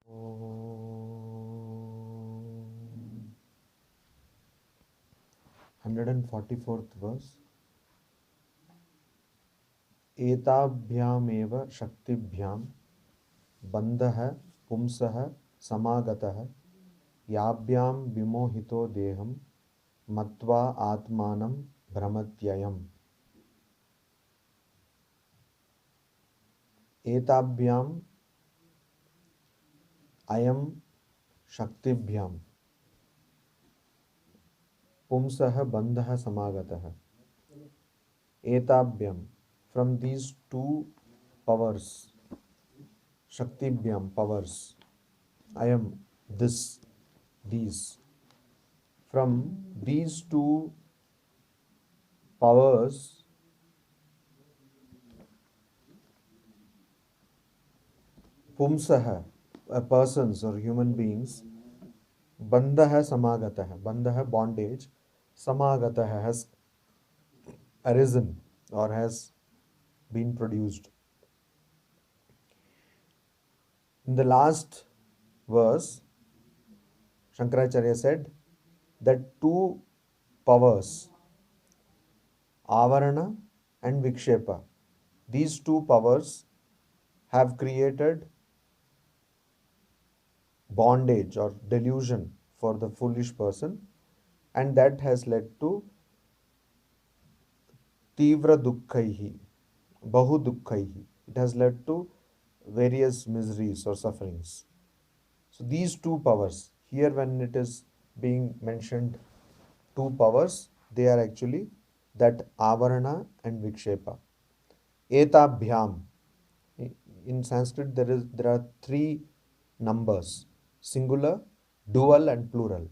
144th verse. एताभ्यामेव शक्तिभ्यां बन्धः पुंसः समागतः याभ्यां विमोहितो देहं मत्वा आत्मानं भ्रमत्ययम्. एताभ्याम् अयं शक्तिभ्यां पुंसः बन्धः समागतः. Etabhyam, from these two powers, Shaktibhyam, powers, I am this, these. From these two powers, Pumsaha, persons or human beings, Bandhaha Samagataha, Bandhaha bondage, Samagataha has arisen or has been produced. In the last verse, Shankaracharya said that two powers, Avarana and Vikshepa, these two powers have created bondage or delusion for the foolish person, and that has led to Tivra Dukkhaihi, Bahu Dukkhaihi. It has led to various miseries or sufferings. So these two powers, here when it is being mentioned two powers, they are actually that Avarana and Vikshepa. Etabhyam. In Sanskrit there are three numbers, singular, dual and plural.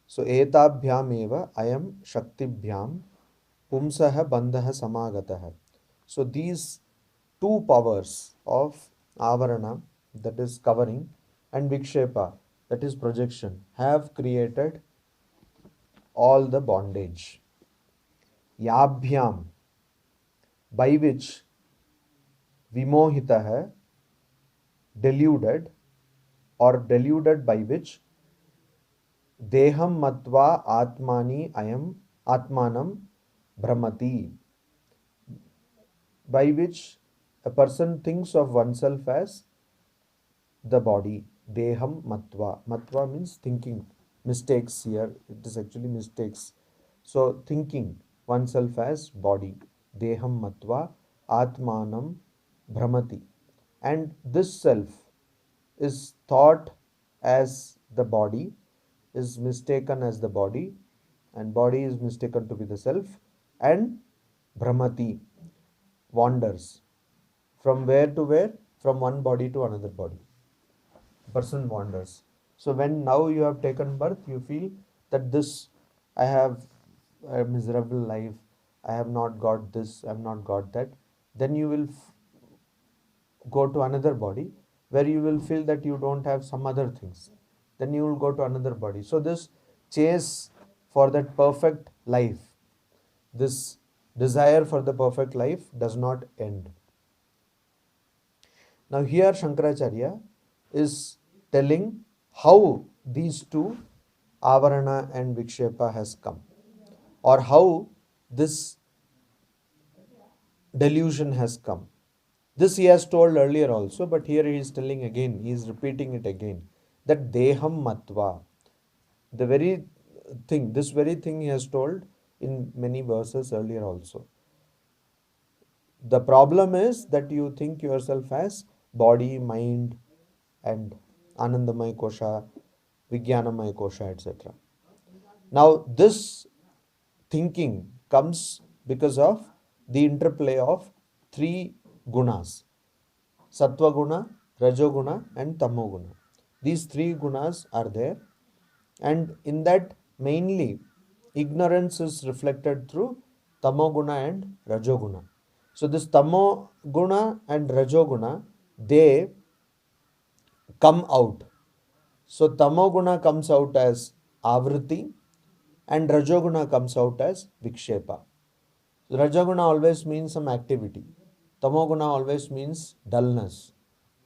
So etabhyam eva ayam shaktibhyam pumsaha bandhaha samagataha. So these two powers of Avarana, that is covering, and Vikshepa, that is projection, have created all the bondage. Yabhyam, by which vimohitah, deluded, or deluded by which deham matva atmani ayam atmanam brahmati, by which a person thinks of oneself as the body. Deham matva. Matva means thinking. Mistakes here. It is actually mistakes. So thinking oneself as body. Deham matva atmanam brahmati. And this self is thought as the body, is mistaken as the body, and body is mistaken to be the self, and brahmati, wanders. From where to where? From one body to another body. Person wanders. So when now you have taken birth, you feel that this, I have a miserable life, I have not got this, I have not got that. Then you will go to another body where you will feel that you don't have some other things. Then you will go to another body. So this chase for that perfect life, this desire for the perfect life does not end. Now here Shankaracharya is telling how these two, Avarana and Vikshepa, has come, or how this delusion has come. This he has told earlier also, but here he is telling again, he is repeating it again, that Deham Matva, the very thing, this very thing he has told in many verses earlier also. The problem is that you think yourself as body, mind, and Anandamaya Kosha, Vijnanamaya Kosha, etc. Now, this thinking comes because of the interplay of three gunas: Sattva guna, Rajo guna, and Tamo guna. These three gunas are there, and in that mainly ignorance is reflected through Tamo guna and Rajo guna. So this Tamo guna and Rajo guna, they come out. So Tamo guna comes out as Avriti, and Rajo guna comes out as Vikshepa. Rajo guna always means some activity. Tamo guna always means dullness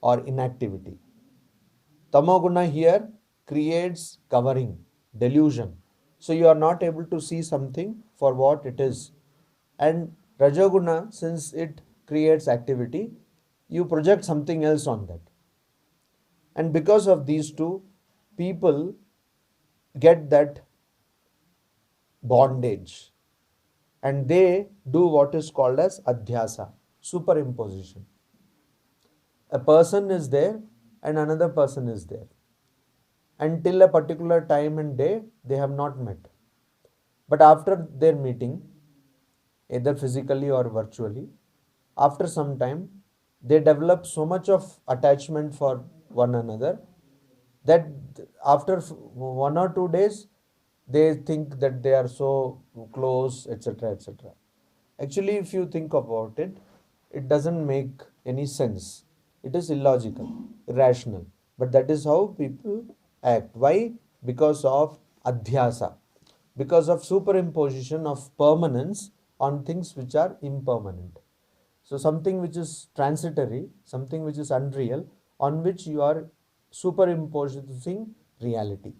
or inactivity. Tamoguna here creates covering, delusion. So you are not able to see something for what it is. And Rajoguna, since it creates activity, you project something else on that. And because of these two, people get that bondage and they do what is called as adhyasa, superimposition. A person is there and another person is there. Until a particular time and day, they have not met. But after their meeting, either physically or virtually, after some time, they develop so much of attachment for one another that after 1 or 2 days, they think that they are so close, etc., etc. Actually, if you think about it, it doesn't make any sense. It is illogical, irrational. But that is how people act. Why? Because of adhyasa, because of superimposition of permanence on things which are impermanent. So something which is transitory, something which is unreal, on which you are superimposing reality.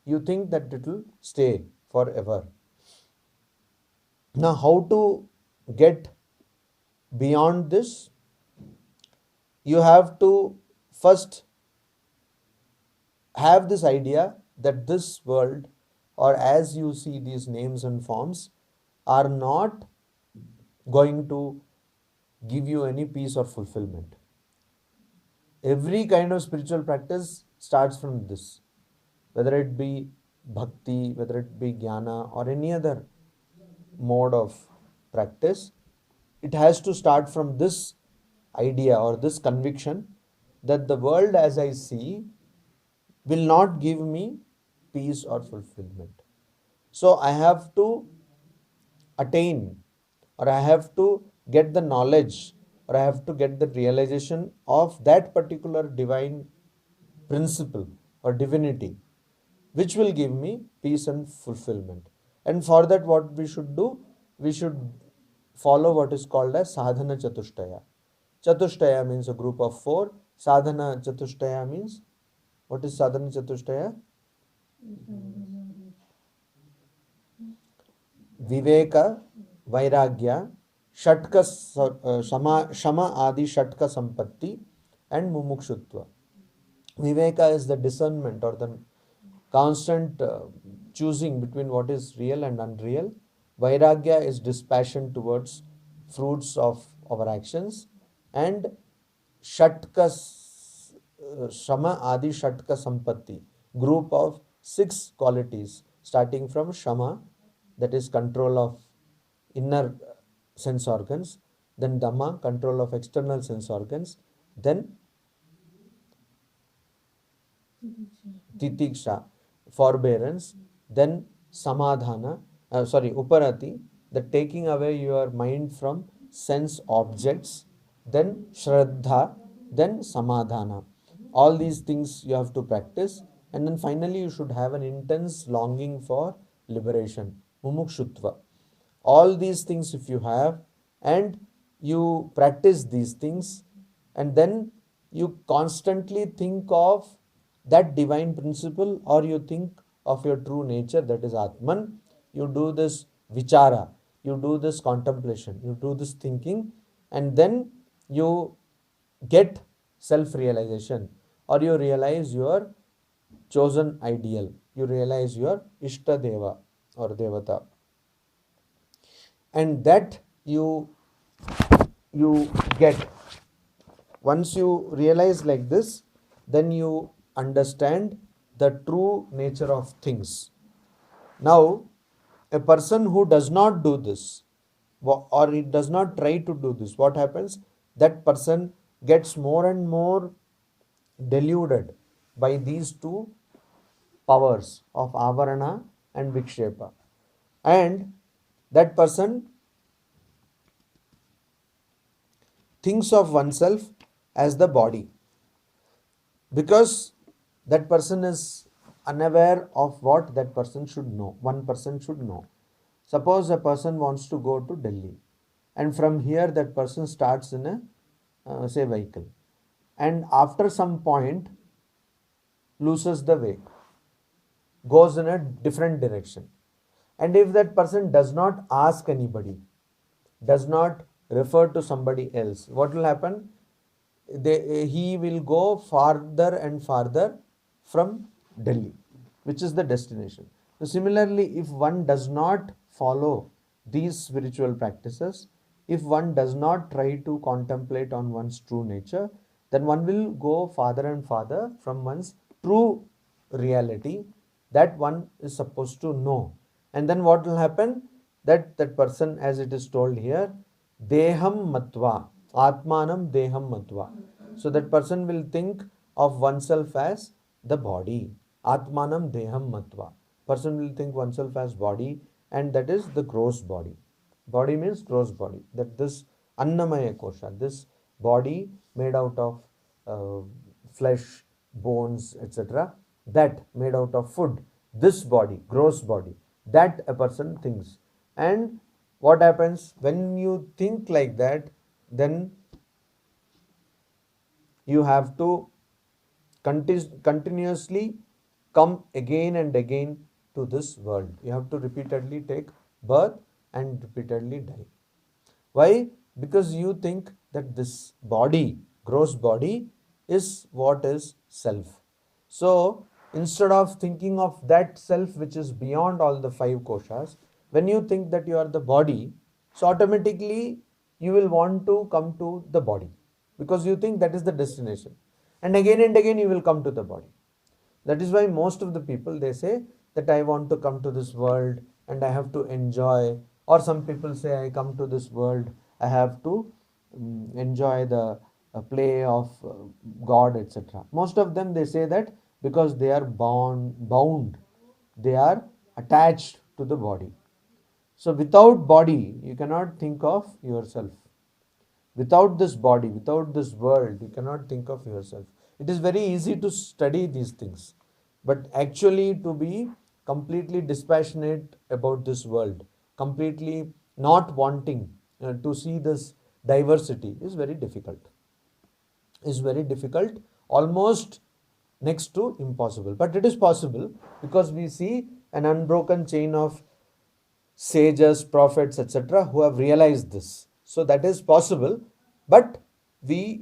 You think that it will stay forever. Now, how to get beyond this? You have to first have this idea that this world, or as you see these names and forms, are not going to give you any peace or fulfillment. Every kind of spiritual practice starts from this, whether it be bhakti, whether it be jnana, or any other mode of practice. It has to start from this idea or this conviction that the world as I see will not give me peace or fulfillment. So I have to attain, or I have to get the knowledge, or I have to get the realization of that particular divine principle or divinity, which will give me peace and fulfillment. And for that, what we should do? We should follow what is called as sadhana chatushtaya. Chatushtaya means a group of four. Sadhana chatushtaya means, what is sadhana chatushtaya? Viveka, Vairagya, Shatka, Shama Adi Shatka Sampatti, and Mumukshutva. Viveka is the discernment or the constant choosing between what is real and unreal. Vairagya is dispassion towards fruits of our actions. And Shatka, Shama Adi Shatka Sampatti, group of 6 qualities, starting from Shama, that is control of inner sense organs, then Dhamma, control of external sense organs, then Titiksha, forbearance, then Samadhana, Uparati, the taking away your mind from sense objects, then Shraddha, then Samadhana. All these things you have to practice, and then finally you should have an intense longing for liberation, Mumukshutva. All these things, if you have, and you practice these things, and then you constantly think of that divine principle, or you think of your true nature, that is Atman, you do this vichara, you do this contemplation, you do this thinking, and then you get self realization, or you realize your chosen ideal, you realize your Ishta Deva or Devata, and that you get. Once you realize like this, then you understand the true nature of things. Now, a person who does not do this, or he does not try to do this, what happens? That person gets more and more deluded by these two powers of avarana and vikshepa, and that person thinks of oneself as the body, because that person is unaware of what that person should know. One person should know. Suppose a person wants to go to Delhi, and from here that person starts in a say vehicle, and after some point loses the way, goes in a different direction. And if that person does not ask anybody, does not refer to somebody else, what will happen? He will go farther and farther from Delhi, which is the destination. So similarly, if one does not follow these spiritual practices, if one does not try to contemplate on one's true nature, then one will go farther and farther from one's true reality that one is supposed to know. And then what will happen? That person, as it is told here, deham matva, atmanam deham matva. So that person will think of oneself as the body. Atmanam deham matva. Person will think oneself as body, and that is the gross body. Body means gross body. That this annamaya kosha, this body made out of uh, flesh, bones, etc., that made out of food, this body, gross body, that a person thinks. And what happens when you think like that? Then you have to continuously come again and again to this world. You have to repeatedly take birth and repeatedly die. Why? Because you think that this body, gross body, is what is self. So instead of thinking of that self which is beyond all the five koshas, when you think that you are the body, so automatically you will want to come to the body because you think that is the destination. And again you will come to the body. That is why most of the people, they say that I want to come to this world and I have to enjoy, or some people say I come to this world, I have to enjoy the play of God, etc. Most of them, they say that because they are bound, they are attached to the body. So without body, you cannot think of yourself. Without this body, without this world, you cannot think of yourself. It is very easy to study these things, but actually to be completely dispassionate about this world, completely not wanting to see this diversity is very difficult. Is very difficult, almost next to impossible. But it is possible because we see an unbroken chain of sages, prophets, etc., who have realized this. So that is possible, but we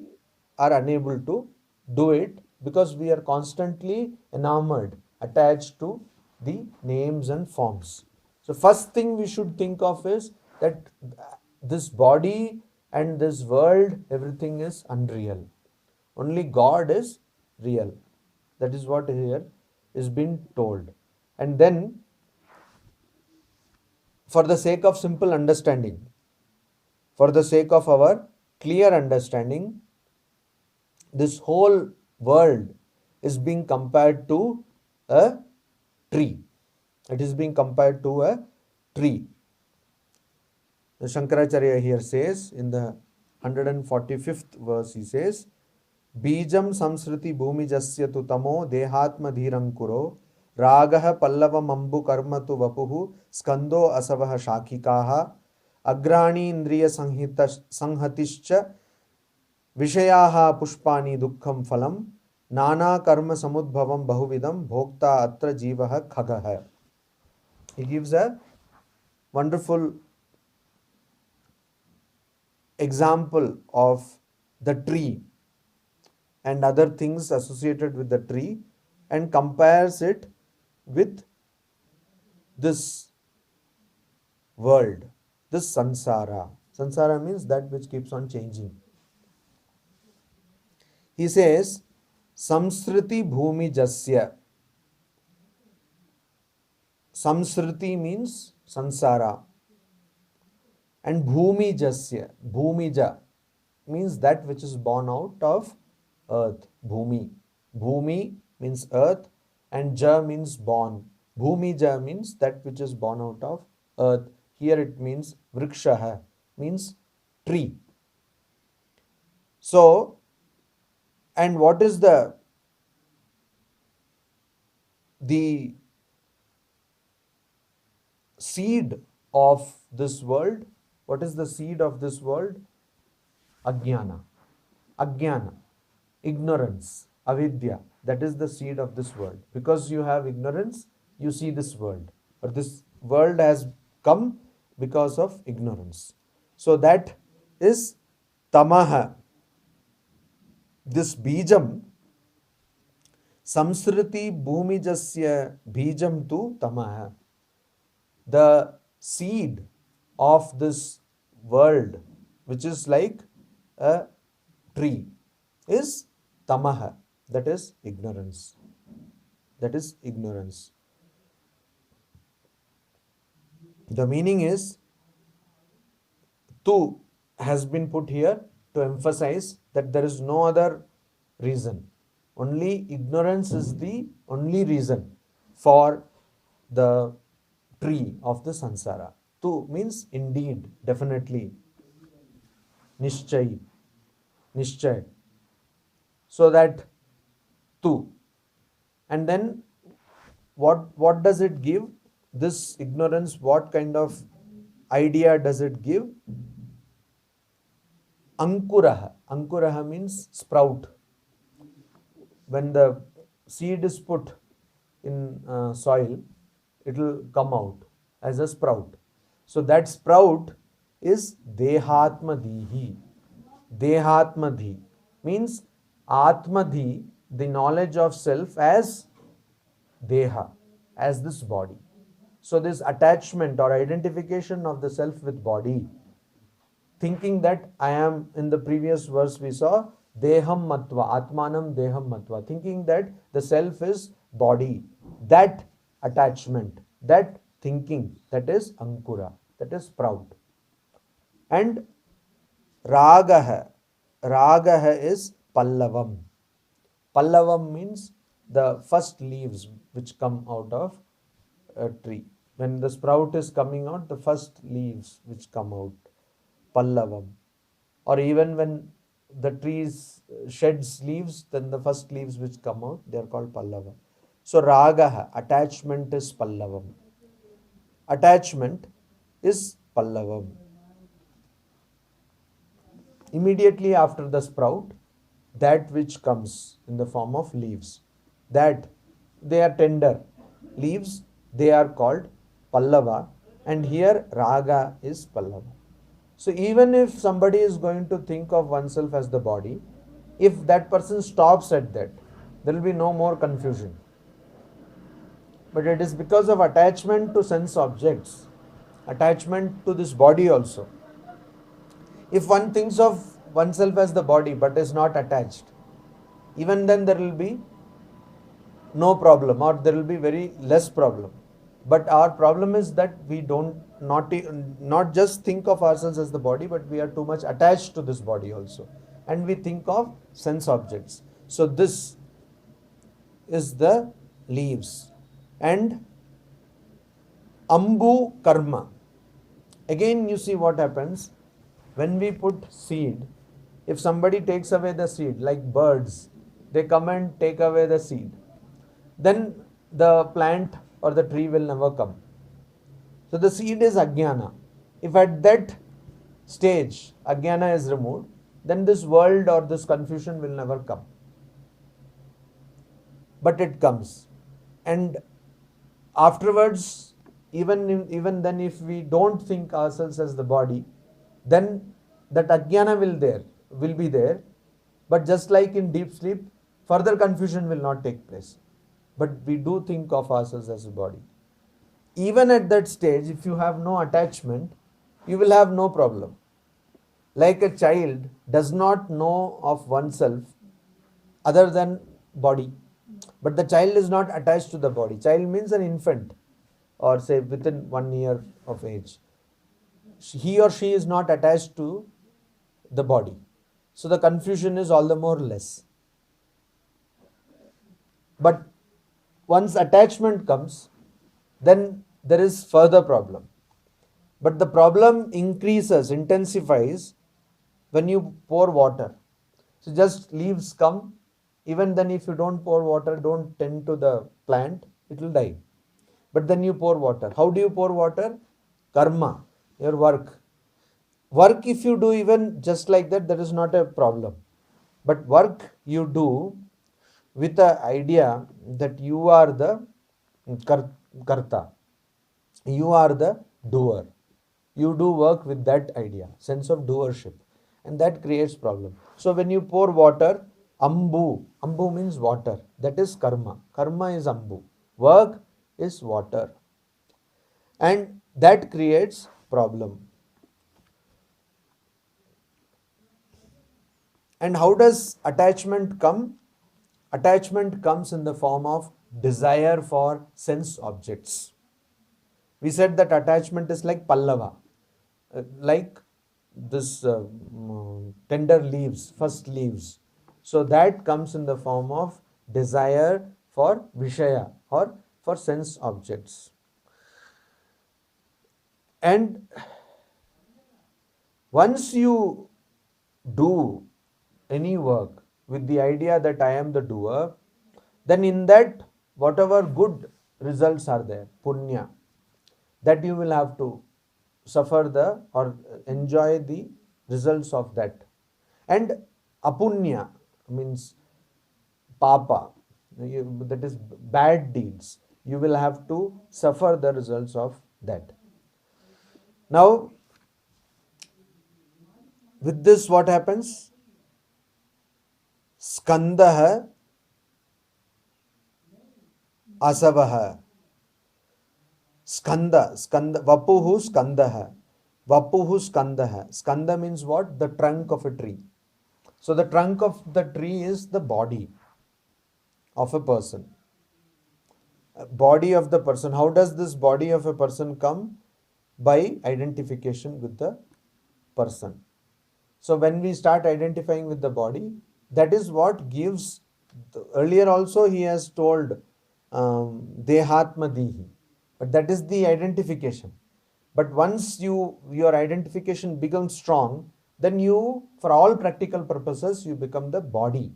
are unable to do it because we are constantly enamored, attached to the names and forms. So first thing we should think of is that this body and this world, everything is unreal. Only God is real. That is what here is being told. And then, for the sake of simple understanding, for the sake of our clear understanding, this whole world is being compared to a tree. It is being compared to a tree. The Shankaracharya here says in the 145th verse, he says, Bijam samsriti bhumijasya tu tamo dehatma dhirankuro ragah pallavam ambu karma tu vapuhu skando asavah shakhikaha agrani indriya sanhatischa vishayaha pushpani dukkham phalam nana karma samudbhavam bahuvidam bhokta atra jivah khagah. He gives a wonderful example of the tree and other things associated with the tree and compares it with this world, this samsara. Samsara means that which keeps on changing. He says, Samsriti bhumi jasya. Samsriti means samsara. And bhumi jasya, bhumija, means that which is born out of earth. Bhumi. Bhumi means earth and ja means born. Bhumija means that which is born out of earth. Here it means vrikshaha, means tree. So, and what is the seed of this world? What is the seed of this world? Ajnana. Ajnana. Ignorance. avidya. That is the seed of this world. Because you have ignorance, you see this world. Or this world has come because of ignorance. So that is tamaha. This bijam, samsriti bhumijasya bijam tu tamaha. The seed of this world, which is like a tree, is tamaha. That is ignorance. That is ignorance. The meaning is tu has been put here to emphasize that there is no other reason. Only ignorance is the only reason for the tree of the sansara. Tu means indeed, definitely, nishchay, nishchay. So that tu. And then what does it give? This ignorance, what kind of idea does it give? Ankuraha. Ankuraha means sprout. When the seed is put in soil, it will come out as a sprout. So that sprout is dehatmadhihi. Dehatmadhi means atmadhi, the knowledge of self as deha, as this body. So this attachment or identification of the self with body, thinking that I am, in the previous verse we saw, deham matva, atmanam deham matva, thinking that the self is body, that attachment, that thinking, that is ankura, that is sprout. And ragaha, ragaha is pallavam. Pallavam means the first leaves which come out of a tree. When the sprout is coming out, the first leaves which come out, pallavam. Or even when the trees sheds leaves, then the first leaves which come out, they are called pallava. So ragaha, attachment is pallavam. Attachment is pallavam. Immediately after the sprout, that which comes in the form of leaves, that they are tender leaves, they are called pallava, and here raga is pallava. So even if somebody is going to think of oneself as the body, if that person stops at that, there will be no more confusion. But it is because of attachment to sense objects, attachment to this body also. If one thinks of oneself as the body but is not attached, even then there will be no problem, or there will be very less problem. But our problem is that we don't not just think of ourselves as the body, but we are too much attached to this body also, and we think of sense objects. So this is the leaves. And ambu karma. Again, you see what happens when we put seed. If somebody takes away the seed, like birds, they come and take away the seed, then the plant or the tree will never come. So the seed is ajnana. If at that stage ajnana is removed, then this world or this confusion will never come. But it comes. And afterwards, even then, if we don't think ourselves as the body, then that ajnana will be there. But just like in deep sleep, further confusion will not take place. But we do think of ourselves as a body. Even at that stage, if you have no attachment, you will have no problem. Like a child does not know of oneself other than body. But the child is not attached to the body. Child means an infant, or say within 1 year of age. He or she is not attached to the body. So the confusion is all the more less. But once attachment comes, then there is further problem. But the problem increases, intensifies when you pour water. So just leaves come. Even then, if you don't pour water, don't tend to the plant, it will die. But then you pour water. How do you pour water? Karma, your work. Work, if you do even just like that, there is not a problem. But work you do with the idea that you are the karta, you are the doer. You do work with that idea, sense of doership, and that creates problem. So when you pour water, ambu means water, that is karma. Karma is ambu, work is water, and that creates problem. And how does attachment come? Attachment comes in the form of desire for sense objects. We said that attachment is like pallava, like this tender leaves, first leaves. So that comes in the form of desire for vishaya or for sense objects. And once you do any work with the idea that I am the doer, then in that, whatever good results are there, punya, that you will have to suffer the or enjoy the results of that. And apunya means papa, that is bad deeds. You will have to suffer the results of that. Now, with this, what happens? Skandah asavah. Skanda, vapuhu skandah. Vapuhu skandah. Skanda means what? The trunk of a tree. So the trunk of the tree is the body of a person. Body of the person. How does this body of a person come? By identification with the person. So when we start identifying with the body, that is what gives. Earlier also he has told dehatmadihi, but that is the identification. But once your identification becomes strong, then you, for all practical purposes, you become the body.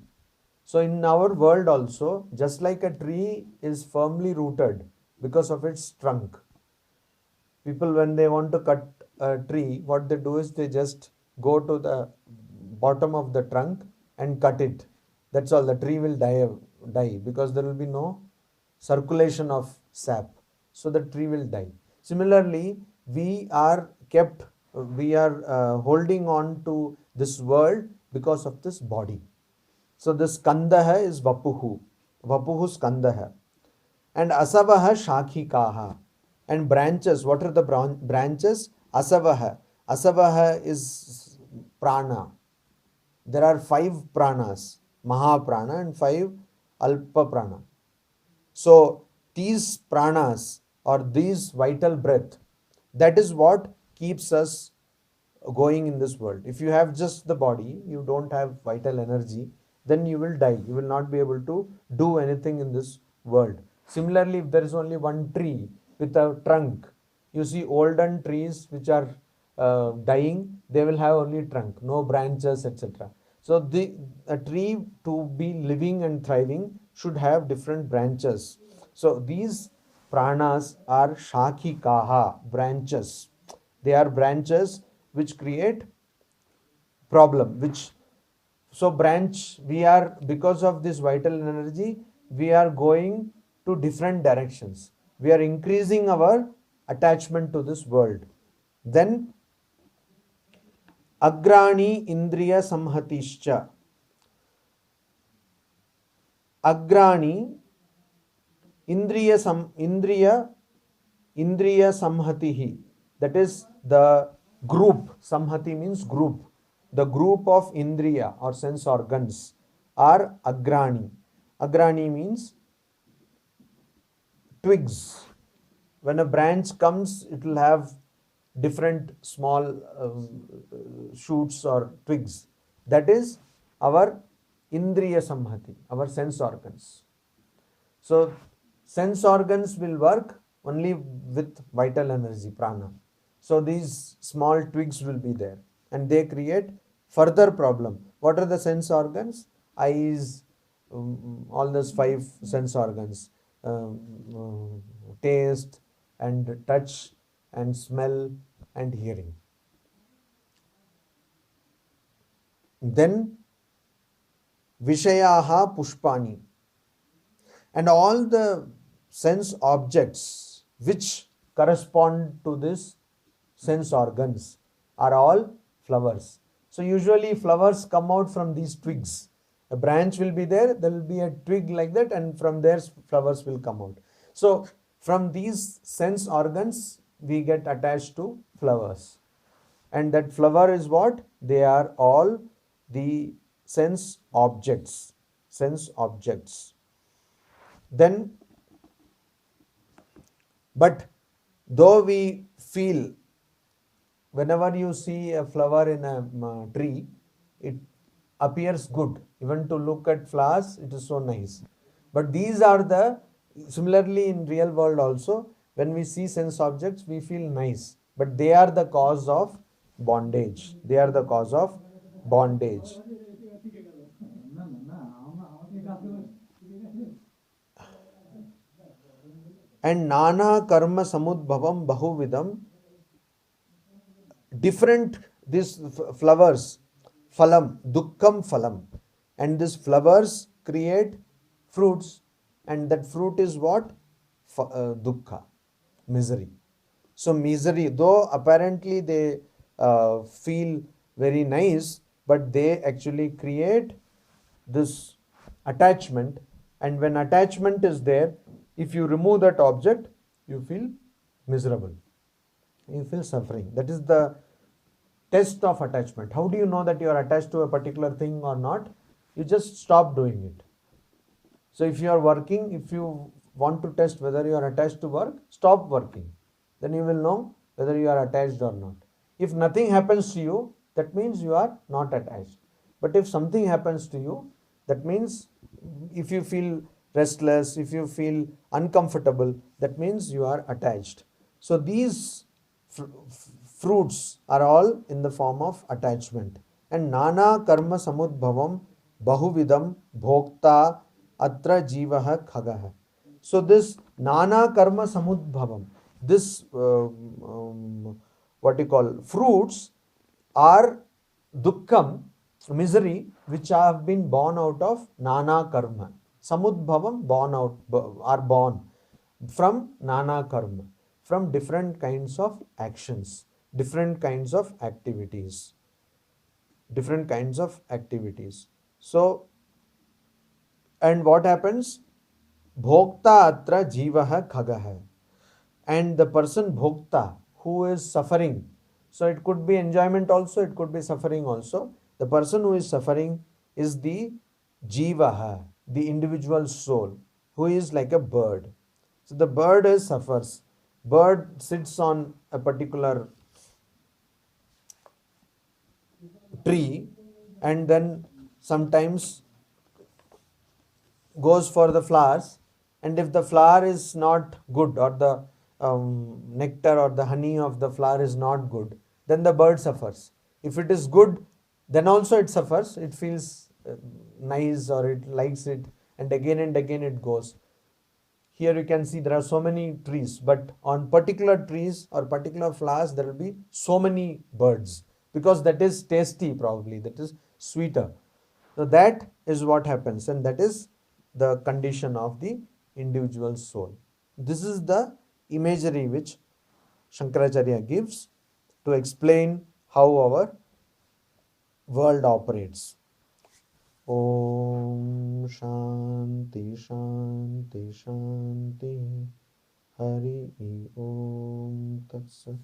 So in our world also, just like a tree is firmly rooted because of its trunk, people, when they want to cut a tree, what they do is they just go to the bottom of the trunk and cut it. That's all. The tree will die because there will be no circulation of sap. So the tree will die. Similarly, we are holding on to this world because of this body. So this skandaha is vapuhu skandaha. And asavaha shakhikaha. And branches, what are the branches? Asavaha is prana. There are 5 pranas, mahaprana, and 5 alpa prana. So these pranas or these vital breath, that is what keeps us going in this world. If you have just the body, you don't have vital energy, then you will die. You will not be able to do anything in this world. Similarly, if there is only one tree with a trunk, you see olden trees which are dying, they will have only trunk, no branches, etc. So a tree to be living and thriving should have different branches. So these pranas are shakhikaha, branches. They are branches which create problem, which so branch, we are, because of this vital energy, we are going to different directions. We are increasing our attachment to this world. Then agrani indriya samhatischa. Agrani indriya samhatihi. That is the group. Samhati means group. The group of indriya or sense organs are agrani. Agrani means twigs. When a branch comes, it will have different small shoots or twigs. That is our indriya samhati, our sense organs. So sense organs will work only with vital energy, prana. So these small twigs will be there and they create further problem. What are the sense organs? Eyes, all those 5 sense organs, taste and touch and smell and hearing. Then Vishayaha Pushpani. and all the sense objects which correspond to this sense organs are all flowers. So usually flowers come out from these twigs. A branch will be there, there will be a twig like that, and from there flowers will come out. So from these sense organs we get attached to flowers. And that flower is what? They are all the sense objects. Sense objects. Then, but though we feel, whenever you see a flower in a tree, it appears good. Even to look at flowers, it is so nice. But these are the, similarly in real world also, when we see sense objects, we feel nice. But they are the cause of bondage. They are the cause of bondage. And nana karma samudbhavam bahuvidam, different these flowers, phalam, dukkham phalam, and these flowers create fruits, and that fruit is what? Dukkha, misery. So misery, though apparently they feel very nice, but they actually create this attachment. And when attachment is there, if you remove that object, you feel miserable, you feel suffering. That is the test of attachment. How do you know that you are attached to a particular thing or not? You just stop doing it. So if you are working, if you want to test whether you are attached to work, stop working. Then you will know whether you are attached or not. If nothing happens to you, that means you are not attached. But if something happens to you, that means if you feel restless, if you feel uncomfortable, that means you are attached. So these fruits are all in the form of attachment. And nana karma samudbhavam bahuvidam bhokta atra jivaha khagaha. So this nana karma samudbhavam, this what you call fruits are dukkham, misery, which have been born out of nana karma. Samudbhavam, born out, are born from nana karma, from different kinds of actions, different kinds of activities, different kinds of activities. So, and what happens? Bhokta atra jivaha khagaha. And the person bhokta, who is suffering, so it could be enjoyment also, it could be suffering also. The person who is suffering is the jivaha, the individual soul, who is like a bird. So the bird suffers. Bird sits on a particular tree and then sometimes goes for the flowers, and if the flower is not good, or the nectar or the honey of the flower is not good, then the bird suffers. If it is good, then also it suffers, it feels nice or it likes it, and again it goes. Here you can see there are so many trees, but on particular trees or particular flowers there will be so many birds, because that is tasty, probably that is sweeter. So that is what happens, and that is the condition of the individual soul. This is the imagery which Shankaracharya gives to explain how our world operates. Om Shanti Shanti Shanti. Hari Om Tat Sat.